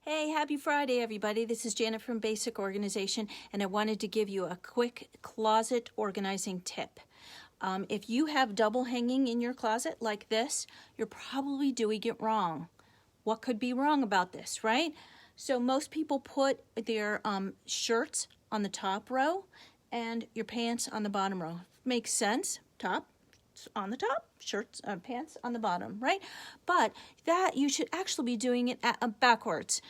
Hey, happy Friday, everybody. This is Janet from Basic Organization, and I wanted to give you a quick closet organizing tip. If you have double hanging in your closet like this, you're probably doing it wrong. What could be wrong about this, right? So most people put their shirts on the top row and your pants on the bottom row. Makes sense. Top on the top, shirts, pants on the bottom, right? But that you should actually be doing it backwards.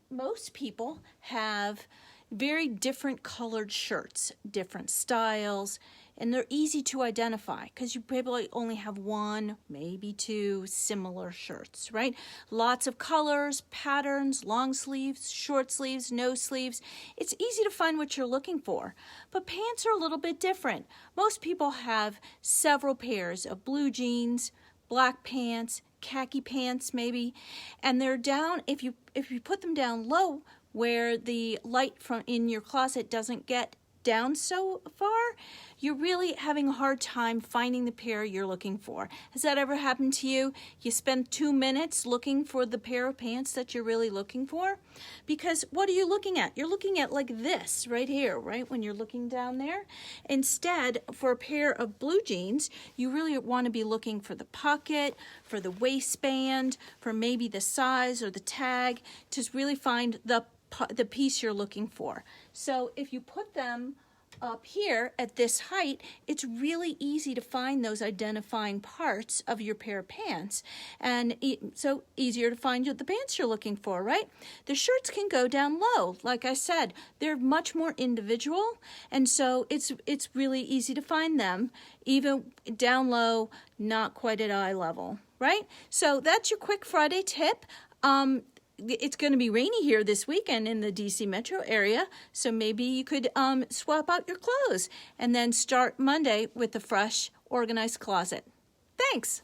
Most people have very different colored shirts, different styles, and they're easy to identify because you probably only have one, maybe two similar shirts, right? Lots of colors, patterns, long sleeves, short sleeves, no sleeves. It's easy to find what you're looking for, but pants are a little bit different. Most people have several pairs of blue jeans, black pants, khaki pants maybe, and they're down, if you put them down low where the light from in your closet doesn't get down so far, you're really having a hard time finding the pair you're looking for. Has that ever happened to you? You spend 2 minutes looking for the pair of pants that you're really looking for? Because what are you looking at? You're looking at like this right here, right? When you're looking down there. Instead, for a pair of blue jeans, you really want to be looking for the pocket, for the waistband, for maybe the size or the tag to really find the piece you're looking for. So if you put them up here at this height, it's really easy to find those identifying parts of your pair of pants, and so easier to find the pants you're looking for, right? The shirts can go down low. Like I said, they're much more individual, and so it's really easy to find them, even down low, not quite at eye level, right? So that's your quick Friday tip. It's going to be rainy here this weekend in the DC metro area, so maybe you could swap out your clothes and then start Monday with a fresh, organized closet. Thanks.